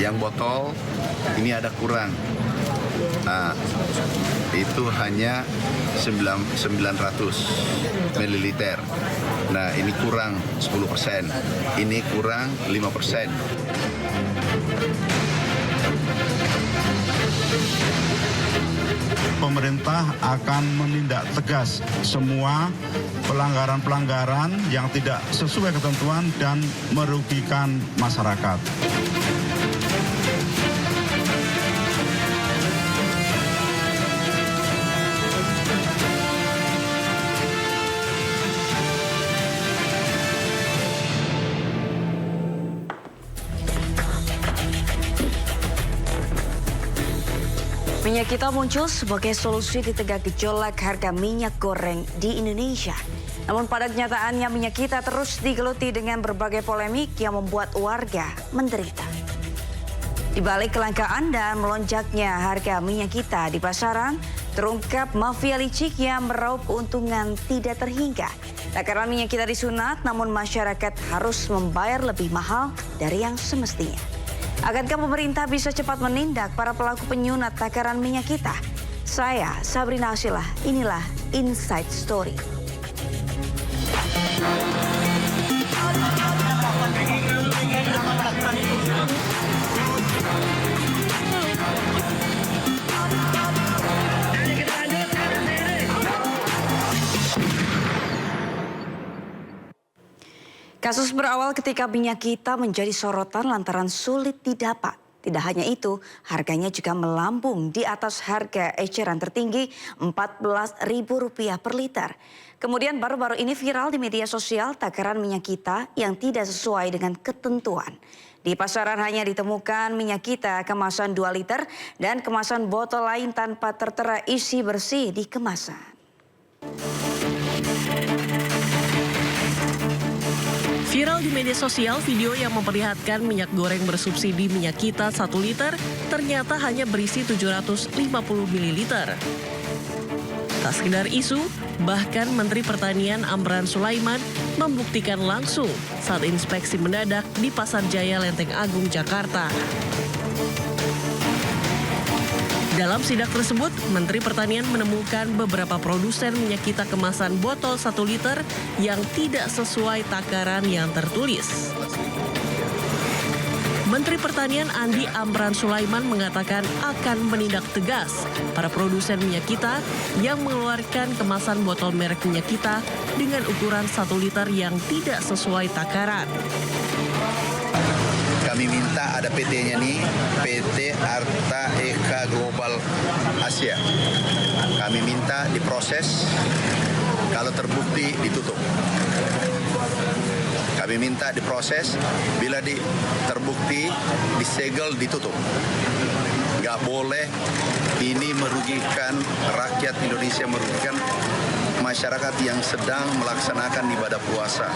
Yang botol ini ada kurang. Nah, itu hanya 900 ml. Nah, ini kurang 10%. Ini kurang 5%. Pemerintah akan menindak tegas semua pelanggaran-pelanggaran yang tidak sesuai ketentuan dan merugikan masyarakat. Minyak kita muncul sebagai solusi di tengah gejolak harga minyak goreng di Indonesia. Namun pada kenyataannya minyak kita terus digeluti dengan berbagai polemik yang membuat warga menderita. Di balik kelangkaan dan melonjaknya harga minyak kita di pasaran, terungkap mafia licik yang meraup keuntungan tidak terhingga. Takaran minyak kita disunat, namun masyarakat harus membayar lebih mahal dari yang semestinya. Akankah pemerintah bisa cepat menindak para pelaku penyunat takaran minyak kita? Saya Sabrina Asilah, inilah Inside Story. Kasus berawal ketika minyak kita menjadi sorotan lantaran sulit didapat. Tidak hanya itu, harganya juga melambung di atas harga eceran tertinggi Rp14.000 per liter. Kemudian baru-baru ini viral di media sosial takaran minyak kita yang tidak sesuai dengan ketentuan. Di pasaran hanya ditemukan minyak kita kemasan 2 liter dan kemasan botol lain tanpa tertera isi bersih di kemasan. Viral di media sosial video yang memperlihatkan minyak goreng bersubsidi minyak kita 1 liter ternyata hanya berisi 750 ml. Tak sekedar isu, bahkan Menteri Pertanian Amran Sulaiman membuktikan langsung saat inspeksi mendadak di Pasar Jaya Lenteng Agung, Jakarta. Dalam sidak tersebut, Menteri Pertanian menemukan beberapa produsen minyak kita kemasan botol 1 liter yang tidak sesuai takaran yang tertulis. Menteri Pertanian Andi Amran Sulaiman mengatakan akan menindak tegas para produsen minyak kita yang mengeluarkan kemasan botol merek minyak kita dengan ukuran 1 liter yang tidak sesuai takaran. Kami minta ada PT-nya nih, PT Arta Eka Global Asia. Kami minta diproses, kalau terbukti ditutup. Kami minta diproses, bila terbukti disegel ditutup. Nggak boleh, ini merugikan rakyat Indonesia, merugikan masyarakat yang sedang melaksanakan ibadah puasa.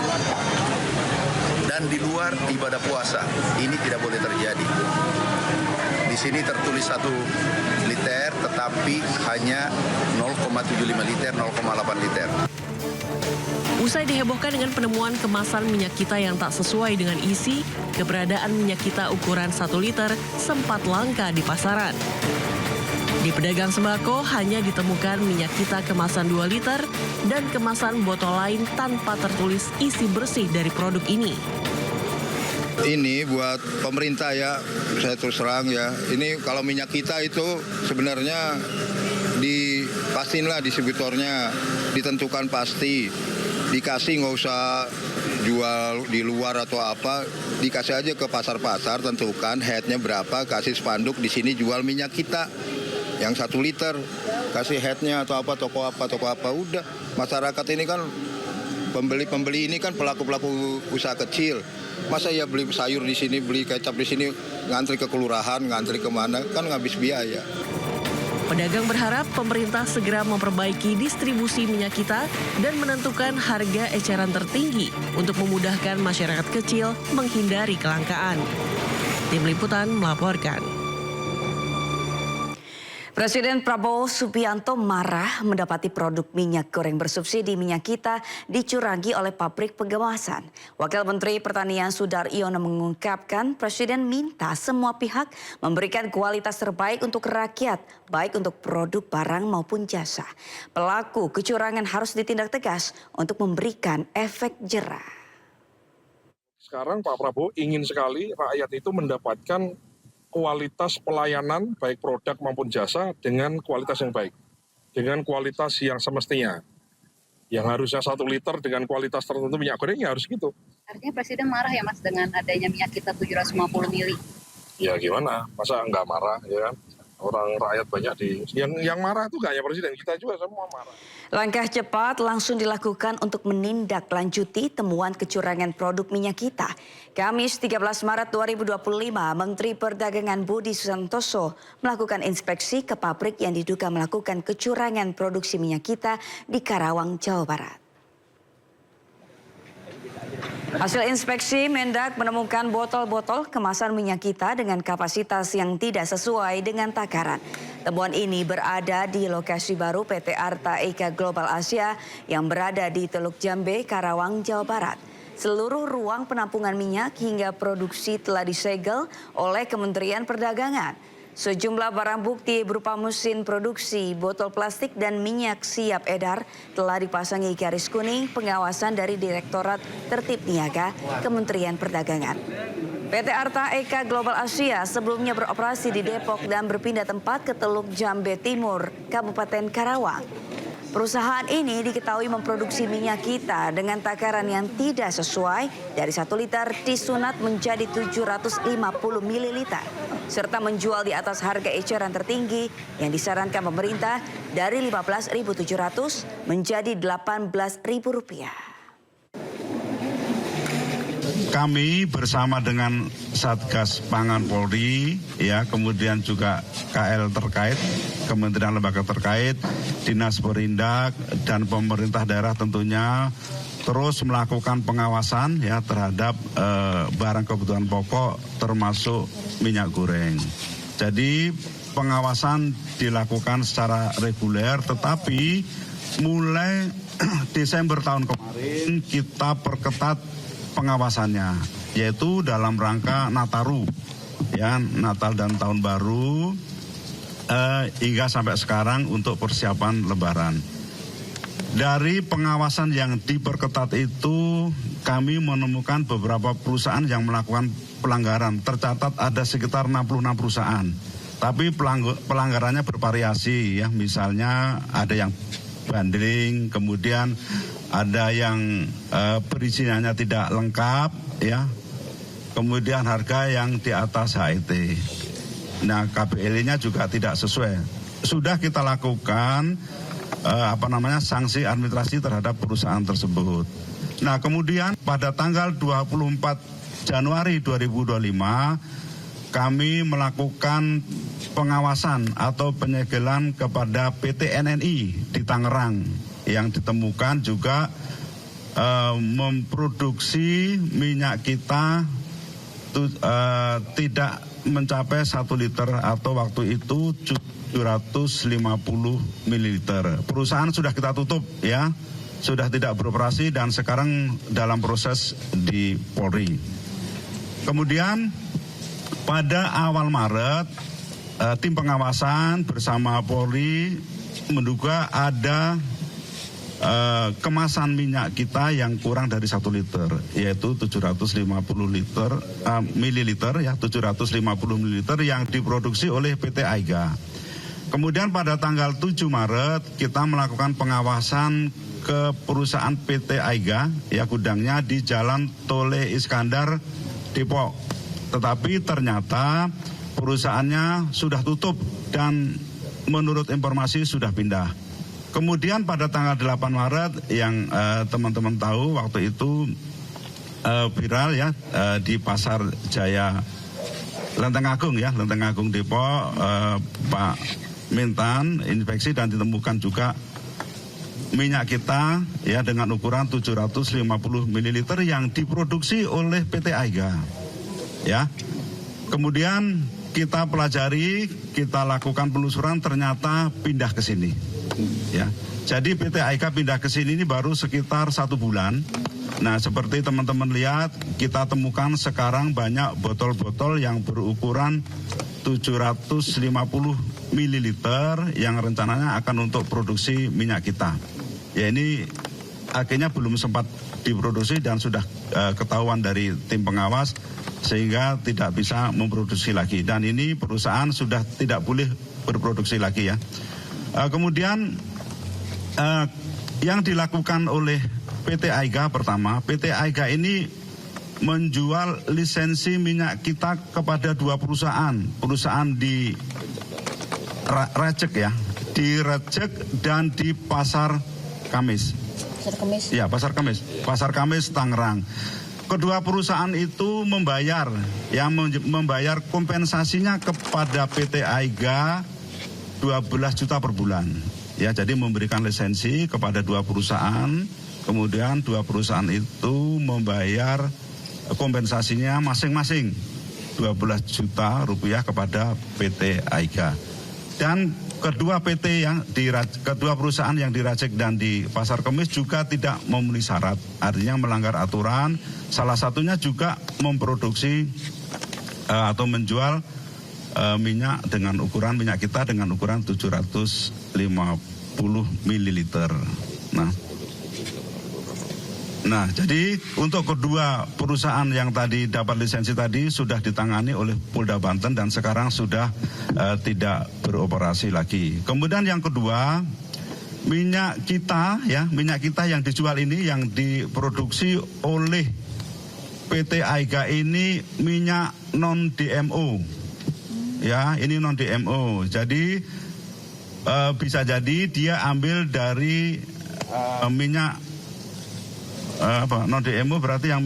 Dan di luar ibadah puasa, ini tidak boleh terjadi. Di sini tertulis 1 liter, tetapi hanya 0,75 liter, 0,8 liter. Usai dihebohkan dengan penemuan kemasan minyak kita yang tak sesuai dengan isi, keberadaan minyak kita ukuran 1 liter sempat langka di pasaran. Di pedagang sembako hanya ditemukan minyak kita kemasan 2 liter dan kemasan botol lain tanpa tertulis isi bersih dari produk ini. Ini buat pemerintah ya, saya terus terang ya. Ini kalau minyak kita itu sebenarnya pastilah distributornya ditentukan pasti. Dikasih nggak usah jual di luar atau apa, dikasih aja ke pasar-pasar, tentukan headnya berapa, kasih spanduk di sini jual minyak kita yang 1 liter, kasih headnya atau apa, toko apa, udah. Masyarakat ini kan pembeli ini kan pelaku-pelaku usaha kecil. Masa ya beli sayur di sini, beli kecap di sini, ngantri ke kelurahan, ngantri kemana, kan ngabis biaya. Pedagang berharap pemerintah segera memperbaiki distribusi minyak kita dan menentukan harga eceran tertinggi untuk memudahkan masyarakat kecil menghindari kelangkaan. Tim Liputan melaporkan. Presiden Prabowo Subianto marah mendapati produk minyak goreng bersubsidi minyak kita dicurangi oleh pabrik pengemasan. Wakil Menteri Pertanian Sudaryono mengungkapkan Presiden minta semua pihak memberikan kualitas terbaik untuk rakyat, baik untuk produk barang maupun jasa. Pelaku kecurangan harus ditindak tegas untuk memberikan efek jera. Sekarang Pak Prabowo ingin sekali rakyat itu mendapatkan kualitas pelayanan baik produk maupun jasa dengan kualitas yang baik, dengan kualitas yang semestinya. Yang harusnya 1 liter dengan kualitas tertentu minyak gorengnya harus gitu. Artinya Presiden marah ya Mas dengan adanya minyak kita 750 mili. Ya gimana, masa nggak marah ya kan? Orang rakyat banyak yang marah itu nggak hanya Presiden, kita juga semua marah. Langkah cepat langsung dilakukan untuk menindaklanjuti temuan kecurangan produk minyak kita. Kamis 13 Maret 2025, Menteri Perdagangan Budi Susantoso melakukan inspeksi ke pabrik yang diduga melakukan kecurangan produksi minyak kita di Karawang, Jawa Barat. Hasil inspeksi Mendak menemukan botol-botol kemasan minyak kita dengan kapasitas yang tidak sesuai dengan takaran. Temuan ini berada di lokasi baru PT Arta Eka Global Asia yang berada di Teluk Jambe, Karawang, Jawa Barat. Seluruh ruang penampungan minyak hingga produksi telah disegel oleh Kementerian Perdagangan. Sejumlah barang bukti berupa mesin produksi, botol plastik dan minyak siap edar telah dipasangi garis kuning pengawasan dari Direktorat Tertib Niaga Kementerian Perdagangan. PT Arta Eka Global Asia sebelumnya beroperasi di Depok dan berpindah tempat ke Teluk Jambe Timur, Kabupaten Karawang. Perusahaan ini diketahui memproduksi minyak kita dengan takaran yang tidak sesuai dari 1 liter disunat menjadi 750 ml. Serta menjual di atas harga eceran tertinggi yang disarankan pemerintah dari Rp15.700 menjadi Rp18.000. Kami bersama dengan Satgas Pangan Polri, ya, kemudian juga KL terkait, Kementerian Lembaga terkait, Dinas Perindak dan pemerintah daerah tentunya terus melakukan pengawasan ya terhadap barang kebutuhan pokok termasuk minyak goreng. Jadi pengawasan dilakukan secara reguler, tetapi mulai Desember tahun kemarin kita perketat pengawasannya, yaitu dalam rangka Nataru, ya, Natal dan Tahun Baru, hingga sampai sekarang untuk persiapan Lebaran. Dari pengawasan yang diperketat itu, kami menemukan beberapa perusahaan yang melakukan pelanggaran. Tercatat ada sekitar 66 perusahaan, tapi pelanggarannya bervariasi, ya. Misalnya ada yang bundling, kemudian ada yang perizinannya tidak lengkap, ya. Kemudian harga yang di atas HET. Nah, KPL-nya juga tidak sesuai. Sudah kita lakukan sanksi administrasi terhadap perusahaan tersebut. Nah, kemudian pada tanggal 24 Januari 2025 kami melakukan pengawasan atau penyegelan kepada PT NNI di Tangerang yang ditemukan juga memproduksi minyak kita tidak mencapai 1 liter atau waktu itu 750 ml. Perusahaan sudah kita tutup, ya, sudah tidak beroperasi dan sekarang dalam proses di Polri. Kemudian pada awal Maret tim pengawasan bersama Polri menduga ada kemasan minyak kita yang kurang dari 1 liter, yaitu 750 mililiter, ya, 750 mililiter yang diproduksi oleh PT Aiga. Kemudian pada tanggal 7 Maret kita melakukan pengawasan ke perusahaan PT Aiga, ya, gudangnya di Jalan Tole Iskandar, Depok. Tetapi ternyata perusahaannya sudah tutup dan menurut informasi sudah pindah. Kemudian pada tanggal 8 Maret yang teman-teman tahu waktu itu viral, ya, di Pasar Jaya Lenteng Agung, ya, Lenteng Agung Depok, Pak Mintan inspeksi dan ditemukan juga minyak kita, ya, dengan ukuran 750 ml yang diproduksi oleh PT Aiga, ya. Kemudian kita pelajari, kita lakukan penelusuran, ternyata pindah ke sini. Ya, jadi PT AIGA pindah ke sini ini baru sekitar 1 bulan. Nah, seperti teman-teman lihat, kita temukan sekarang banyak botol-botol yang berukuran 750 ml yang rencananya akan untuk produksi minyak kita. Ya, ini akhirnya belum sempat diproduksi dan sudah ketahuan dari tim pengawas sehingga tidak bisa memproduksi lagi. Dan ini perusahaan sudah tidak boleh berproduksi lagi ya. Kemudian yang dilakukan oleh PT AIGA pertama, PT AIGA ini menjual lisensi minyak kita kepada 2 perusahaan. Perusahaan di Racek ya, di Racek dan di Pasar Kamis. Pasar Kamis? Ya, Pasar Kamis. Pasar Kamis Tangerang. Kedua perusahaan itu membayar kompensasinya kepada PT AIGA 12 juta per bulan. Ya, jadi memberikan lisensi kepada 2 perusahaan, kemudian 2 perusahaan itu membayar kompensasinya masing-masing 12 juta rupiah kepada PT AIGA. Dan kedua perusahaan yang di Racek dan di Pasar Kemis juga tidak memenuhi syarat, artinya melanggar aturan. Salah satunya juga memproduksi atau menjual minyak kita dengan ukuran 750 ml. Nah, jadi untuk kedua perusahaan yang tadi dapat lisensi tadi sudah ditangani oleh Polda Banten dan sekarang sudah tidak beroperasi lagi. Kemudian yang kedua, minyak kita yang dijual ini yang diproduksi oleh PT AIGA ini minyak non DMO. Ya, ini non DMO. Jadi bisa jadi dia ambil dari minyak non DMO berarti yang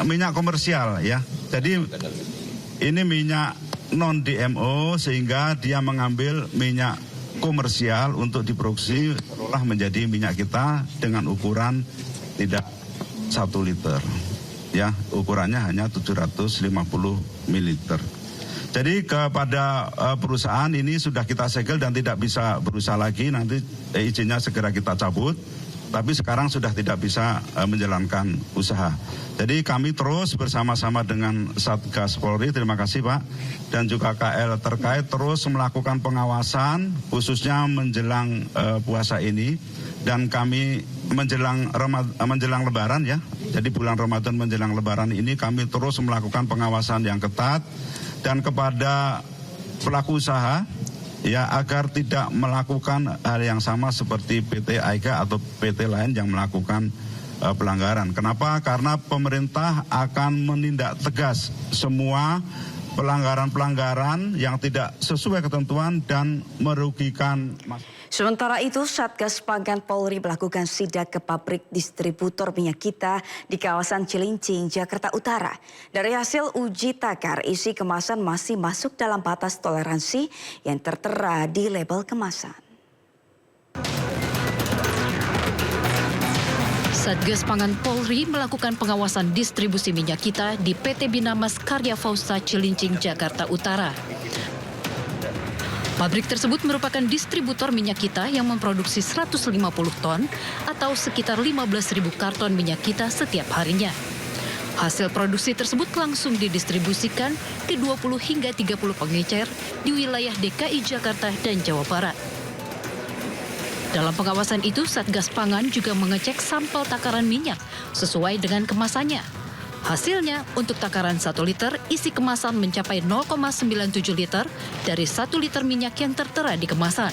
minyak komersial ya. Jadi ini minyak non DMO sehingga dia mengambil minyak komersial untuk diproduksi olah menjadi minyak kita dengan ukuran tidak 1 liter. Ya, ukurannya hanya 750 ml. Jadi kepada perusahaan ini sudah kita segel dan tidak bisa berusaha lagi, nanti izinnya segera kita cabut. Tapi sekarang sudah tidak bisa menjalankan usaha. Jadi kami terus bersama-sama dengan Satgas Polri, terima kasih Pak, dan juga KL terkait terus melakukan pengawasan khususnya menjelang puasa ini. Dan kami menjelang Lebaran ya, jadi bulan Ramadan menjelang Lebaran ini kami terus melakukan pengawasan yang ketat dan kepada pelaku usaha ya agar tidak melakukan hal yang sama seperti PT AIGA atau PT lain yang melakukan pelanggaran. Kenapa? Karena pemerintah akan menindak tegas semua pelanggaran-pelanggaran yang tidak sesuai ketentuan dan merugikan masyarakat. Sementara itu, Satgas Pangan Polri melakukan sidak ke pabrik distributor minyak kita di kawasan Cilincing, Jakarta Utara. Dari hasil uji takar, isi kemasan masih masuk dalam batas toleransi yang tertera di label kemasan. Satgas Pangan Polri melakukan pengawasan distribusi minyak kita di PT Binamas Karya Fausa Cilincing, Jakarta Utara. Pabrik tersebut merupakan distributor minyak kita yang memproduksi 150 ton atau sekitar 15.000 karton minyak kita setiap harinya. Hasil produksi tersebut langsung didistribusikan ke 20 hingga 30 pengecer di wilayah DKI Jakarta dan Jawa Barat. Dalam pengawasan itu, Satgas Pangan juga mengecek sampel takaran minyak sesuai dengan kemasannya. Hasilnya, untuk takaran 1 liter, isi kemasan mencapai 0,97 liter dari 1 liter minyak yang tertera di kemasan.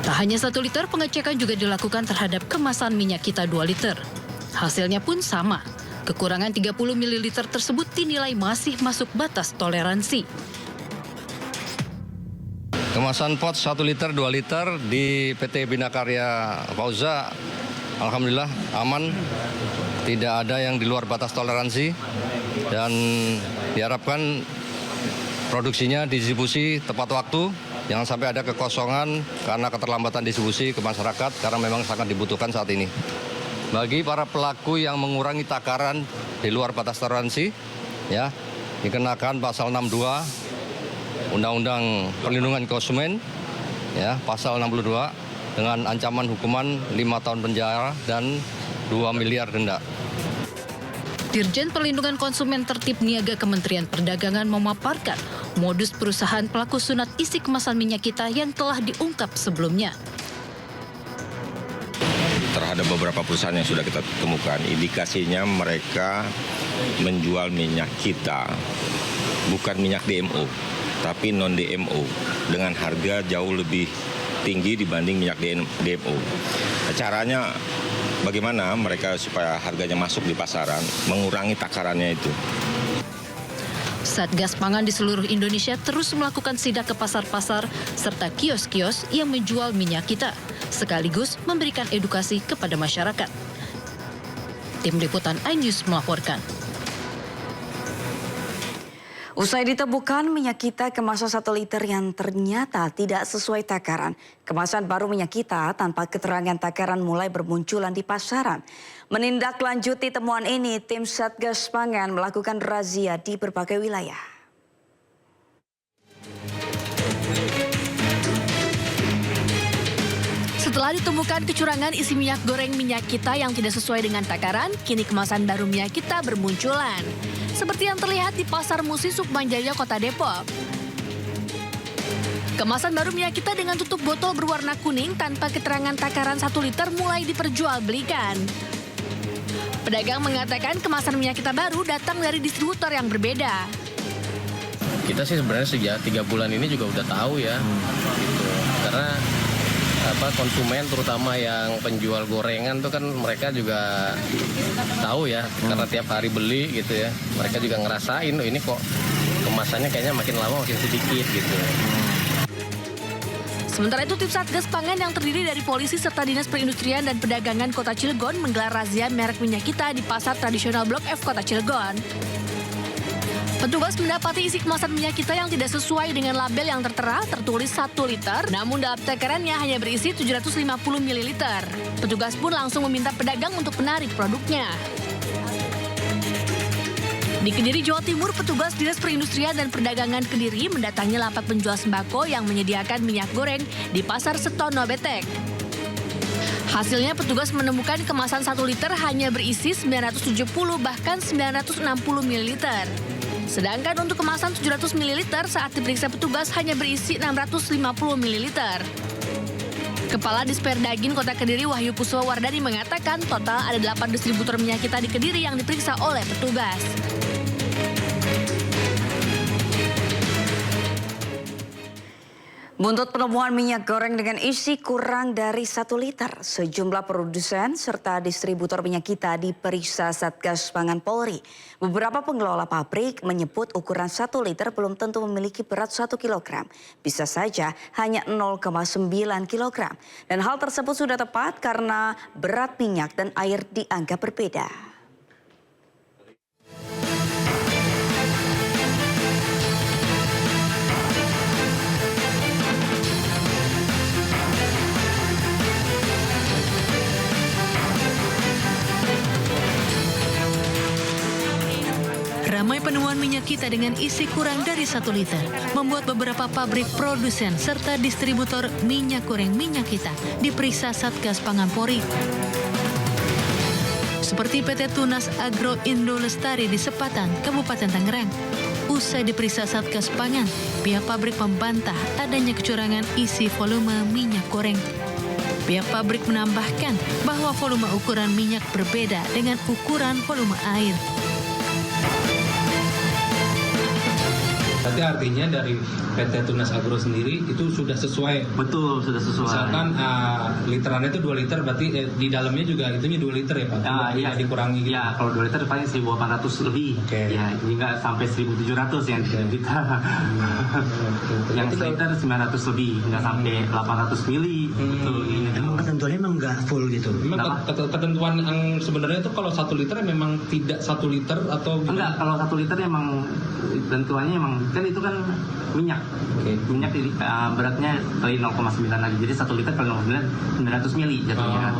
Tak hanya 1 liter, pengecekan juga dilakukan terhadap kemasan minyak kita 2 liter. Hasilnya pun sama. Kekurangan 30 ml tersebut dinilai masih masuk batas toleransi. Kemasan pot 1 liter, 2 liter di PT Bina Karya Fausa, alhamdulillah aman. Tidak ada yang di luar batas toleransi dan diharapkan produksinya distribusi tepat waktu, jangan sampai ada kekosongan karena keterlambatan distribusi ke masyarakat karena memang sangat dibutuhkan saat ini. Bagi para pelaku yang mengurangi takaran di luar batas toleransi, ya dikenakan pasal 62 Undang-Undang Perlindungan Konsumen, ya, pasal 62 dengan ancaman hukuman 5 tahun penjara dan 2 miliar denda. Dirjen Perlindungan Konsumen Tertib Niaga Kementerian Perdagangan memaparkan modus perusahaan pelaku sunat isi kemasan minyak kita yang telah diungkap sebelumnya. Terhadap beberapa perusahaan yang sudah kita temukan, indikasinya mereka menjual minyak kita bukan minyak DMO, tapi non-DMO dengan harga jauh lebih tinggi dibanding minyak DMO. Caranya bagaimana mereka supaya harganya masuk di pasaran, mengurangi takarannya itu. Satgas Pangan di seluruh Indonesia terus melakukan sidak ke pasar-pasar serta kios-kios yang menjual minyak kita, sekaligus memberikan edukasi kepada masyarakat. Tim Liputan iNews melaporkan. Usai ditemukan minyak kita kemasan 1 liter yang ternyata tidak sesuai takaran. Kemasan baru minyak kita tanpa keterangan takaran mulai bermunculan di pasaran. Menindaklanjuti temuan ini, tim Satgas Pangan melakukan razia di berbagai wilayah. Setelah ditemukan kecurangan isi minyak goreng minyak kita yang tidak sesuai dengan takaran, kini kemasan baru minyak kita bermunculan. Seperti yang terlihat di Pasar Musi Sukmanjaya, Kota Depok. Kemasan baru minyak kita dengan tutup botol berwarna kuning tanpa keterangan takaran 1 liter mulai diperjualbelikan. Pedagang mengatakan kemasan minyak kita baru datang dari distributor yang berbeda. Kita sih sebenarnya sejak 3 bulan ini juga udah tahu ya, gitu. Karena konsumen terutama yang penjual gorengan tuh kan mereka juga tahu ya, karena tiap hari beli gitu ya. Mereka juga ngerasain ini kok kemasannya kayaknya makin lama makin sedikit gitu. Sementara itu tim Satgas Pangan yang terdiri dari polisi serta Dinas Perindustrian dan Perdagangan Kota Cilegon menggelar razia merek minyak kita di pasar tradisional Blok F Kota Cilegon. Petugas mendapati isi kemasan minyak kita yang tidak sesuai dengan label yang tertera tertulis 1 liter, namun dalam takarannya hanya berisi 750 ml. Petugas pun langsung meminta pedagang untuk menarik produknya. Di Kediri, Jawa Timur, petugas Dinas Perindustrian dan Perdagangan Kediri mendatangi lapak penjual sembako yang menyediakan minyak goreng di Pasar Setono Betek. Hasilnya petugas menemukan kemasan 1 liter hanya berisi 970 bahkan 960 ml. Sedangkan untuk kemasan 700 ml saat diperiksa petugas hanya berisi 650 ml. Kepala Disperdagin Kota Kediri Wahyu Puswawardani mengatakan total ada 8 distributor minyak kita di Kediri yang diperiksa oleh petugas. Buntut penemuan minyak goreng dengan isi kurang dari 1 liter, sejumlah produsen serta distributor minyak kita diperiksa Satgas Pangan Polri. Beberapa pengelola pabrik menyebut ukuran 1 liter belum tentu memiliki berat 1 kilogram. Bisa saja hanya 0,9 kilogram. Dan hal tersebut sudah tepat karena berat minyak dan air dianggap berbeda. Ramai penemuan minyak kita dengan isi kurang dari 1 liter membuat beberapa pabrik produsen serta distributor minyak goreng minyak kita diperiksa Satgas Pangan Polri. Seperti PT Tunas Agro Indo Lestari di Sepatan, Kabupaten Tangerang. Usai diperiksa Satgas Pangan, pihak pabrik membantah adanya kecurangan isi volume minyak goreng. Pihak pabrik menambahkan bahwa volume ukuran minyak berbeda dengan ukuran volume air. Berarti artinya dari PT Tunas Agro sendiri itu sudah sesuai? Betul, sudah sesuai. Misalkan literannya itu 2 liter, berarti di dalamnya juga itunya 2 liter ya Pak? Iya, dikurangi gitu? Ya, kalau 2 liter paling 1.800 lebih. Okay. Ya, hingga sampai 1.700 yang kita. Yang liter 900 lebih, nggak sampai 800 mili. Betul. Memang ketentuannya memang nggak full gitu? Memang ketentuan yang sebenarnya itu kalau 1 liter memang tidak 1 liter atau gimana? Enggak, kalau 1 liter memang ketentuannya memang kan itu kan minyak. Okay. Minyak beratnya kali 0,9 lagi. Jadi 1 liter kali 0,9 900 mili jatuhnya.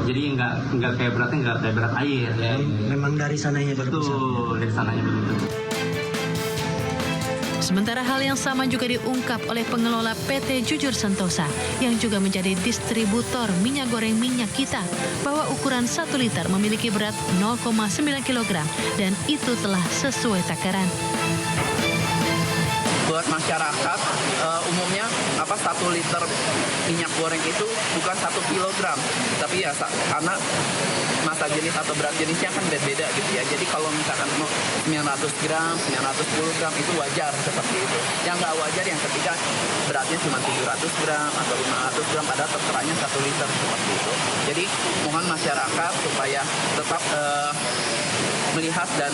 Jadi enggak kayak beratnya enggak kayak berat air. Ya. Memang dari sananya. Betul, dari sananya begitu. Sementara hal yang sama juga diungkap oleh pengelola PT Jujur Sentosa yang juga menjadi distributor minyak goreng Minyak Kita bahwa ukuran 1 liter memiliki berat 0,9 kg dan itu telah sesuai takaran. Buat masyarakat umumnya 1 liter minyak goreng itu bukan 1 kilogram, tapi ya karena masa jenis atau berat jenisnya kan beda-beda gitu ya. Jadi kalau misalkan 900 gram, 910 gram itu wajar seperti itu. Yang nggak wajar yang ketika beratnya cuma 700 gram atau 500 gram padahal terteranya 1 liter seperti itu. Jadi mohon masyarakat supaya tetap melihat dan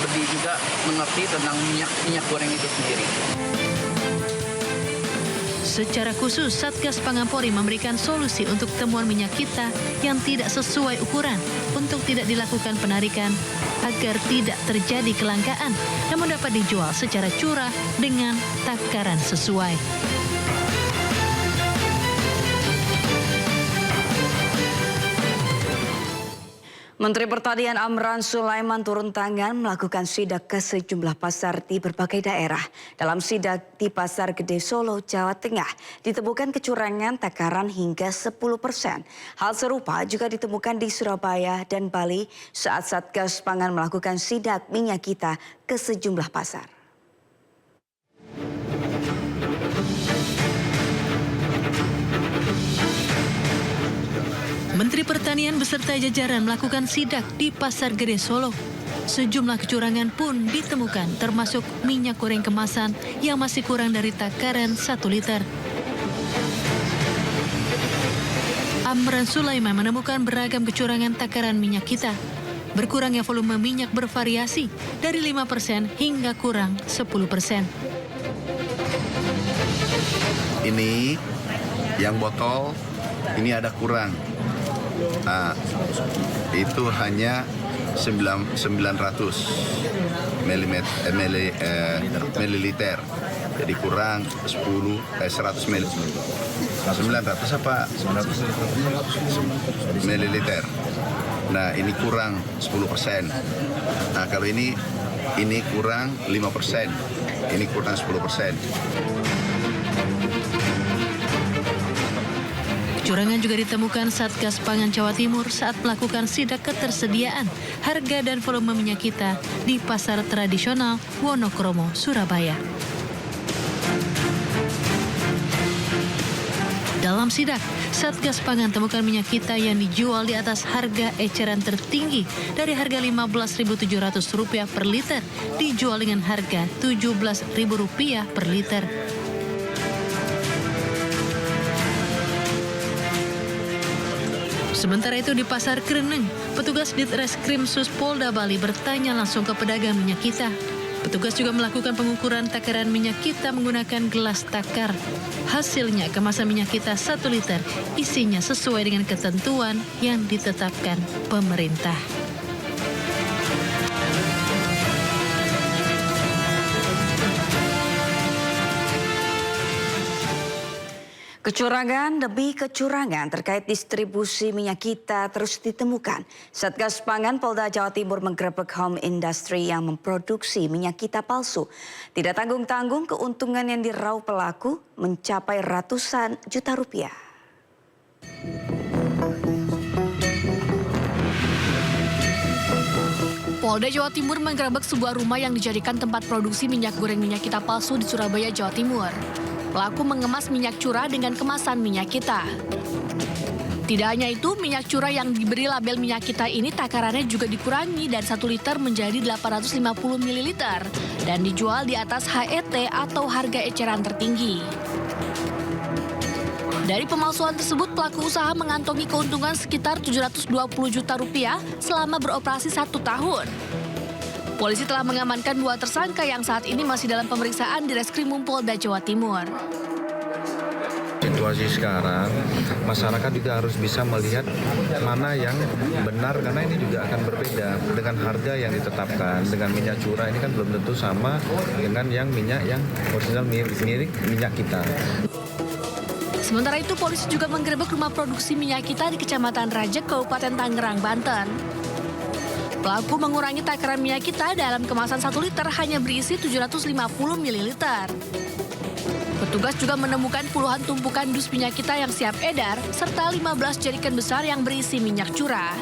lebih juga mengerti tentang minyak goreng itu sendiri. Secara khusus, Satgas Pangan Polri memberikan solusi untuk temuan Minyak Kita yang tidak sesuai ukuran untuk tidak dilakukan penarikan agar tidak terjadi kelangkaan, namun dapat dijual secara curah dengan takaran sesuai. Menteri Pertanian Amran Sulaiman turun tangan melakukan sidak ke sejumlah pasar di berbagai daerah. Dalam sidak di Pasar Gede Solo, Jawa Tengah, ditemukan kecurangan takaran hingga 10%. Hal serupa juga ditemukan di Surabaya dan Bali saat Satgas Pangan melakukan sidak Minyak Kita ke sejumlah pasar. Menteri Pertanian beserta jajaran melakukan sidak di Pasar Gede Solo. Sejumlah kecurangan pun ditemukan, termasuk minyak goreng kemasan yang masih kurang dari takaran 1 liter. Amran Sulaiman menemukan beragam kecurangan takaran Minyak Kita. Berkurangnya volume minyak bervariasi dari 5% hingga kurang 10%. Ini yang botol, ini ada kurang. Nah, itu hanya 900 mililiter. Jadi kurang 100 ml. 900 apa? 900 mililiter. Nah, ini kurang 10%. Nah, kalau ini kurang 5%. Ini kurang 10%. Kecurangan juga ditemukan Satgas Pangan Jawa Timur saat melakukan sidak ketersediaan harga dan volume Minyak Kita di pasar tradisional Wonokromo, Surabaya. Dalam sidak, Satgas Pangan temukan Minyak Kita yang dijual di atas harga eceran tertinggi dari harga Rp15.700 per liter, dijual dengan harga Rp17.000 per liter. Sementara itu di Pasar Kreneng, petugas Ditreskrim Sus Polda Bali bertanya langsung ke pedagang Minyak Kita. Petugas juga melakukan pengukuran takaran Minyak Kita menggunakan gelas takar. Hasilnya kemasan Minyak Kita 1 liter isinya sesuai dengan ketentuan yang ditetapkan pemerintah. Kecurangan demi kecurangan terkait distribusi Minyak Kita terus ditemukan. Satgas Pangan Polda Jawa Timur menggerebek Home Industry yang memproduksi Minyak Kita palsu. Tidak tanggung-tanggung keuntungan yang diraup pelaku mencapai ratusan juta rupiah. Polda Jawa Timur menggerebek sebuah rumah yang dijadikan tempat produksi minyak goreng Minyak Kita palsu di Surabaya, Jawa Timur. Pelaku mengemas minyak curah dengan kemasan Minyak Kita. Tidak hanya itu, minyak curah yang diberi label Minyak Kita ini takarannya juga dikurangi dari 1 liter menjadi 850 ml dan dijual di atas HET atau harga eceran tertinggi. Dari pemalsuan tersebut, pelaku usaha mengantongi keuntungan sekitar 720 juta rupiah selama beroperasi 1 tahun. Polisi telah mengamankan 2 tersangka yang saat ini masih dalam pemeriksaan di Reskrimum Polda Jawa Timur. Situasi sekarang, masyarakat juga harus bisa melihat mana yang benar karena ini juga akan berbeda dengan harga yang ditetapkan. Dengan minyak curah ini kan belum tentu sama dengan yang minyak yang original milik Minyak Kita. Sementara itu, polisi juga menggerebek rumah produksi Minyak Kita di Kecamatan Rajek, Kabupaten Tangerang, Banten. Pelaku mengurangi takaran minyak kita dalam kemasan 1 liter hanya berisi 750 ml. Petugas juga menemukan puluhan tumpukan dus minyak kita yang siap edar, serta 15 jerigen besar yang berisi minyak curah.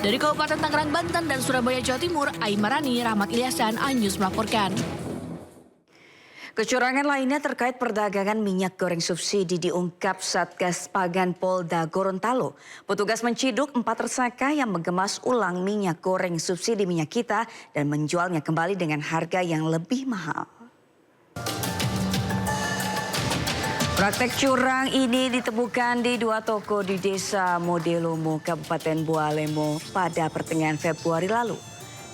Dari Kabupaten Tangerang, Banten, dan Surabaya, Jawa Timur, Aimarani, Rahmat Ilyas, dan Anyus melaporkan. Kecurangan lainnya terkait perdagangan minyak goreng subsidi diungkap Satgas Pangan Polda Gorontalo. Petugas menciduk 4 tersangka yang mengemas ulang minyak goreng subsidi minyak kita dan menjualnya kembali dengan harga yang lebih mahal. Praktek curang ini ditemukan di 2 toko di Desa Modelomo, Kabupaten Bualemo pada pertengahan Februari lalu.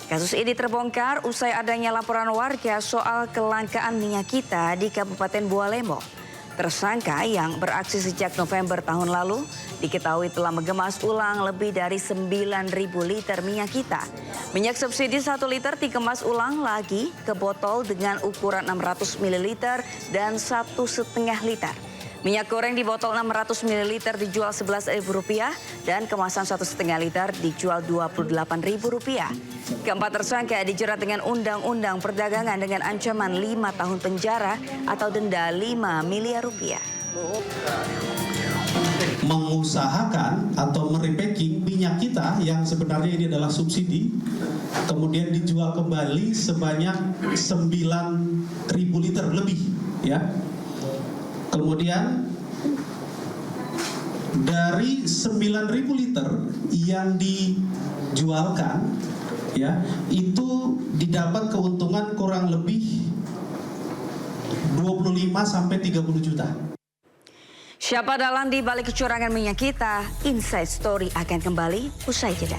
Kasus ini terbongkar usai adanya laporan warga soal kelangkaan minyak kita di Kabupaten Bualemo. Tersangka yang beraksi sejak November tahun lalu diketahui telah mengemas ulang lebih dari 9.000 liter minyak kita. Minyak subsidi 1 liter dikemas ulang lagi ke botol dengan ukuran 600 ml dan 1,5 liter. Minyak goreng di botol 600 ml dijual Rp11.000 dan kemasan 1,5 liter dijual Rp28.000. Keempat tersangka dijerat dengan Undang-Undang Perdagangan dengan ancaman 5 tahun penjara atau denda Rp5 miliar. Mengusahakan atau merepacking minyak kita yang sebenarnya ini adalah subsidi, kemudian dijual kembali sebanyak 9.000 liter lebih, ya. Kemudian dari 9.000 liter yang dijualkan, ya, itu didapat keuntungan kurang lebih 25 sampai 30 juta. Siapa dalang di balik kecurangan minyak kita? Inside Story akan kembali usai jeda.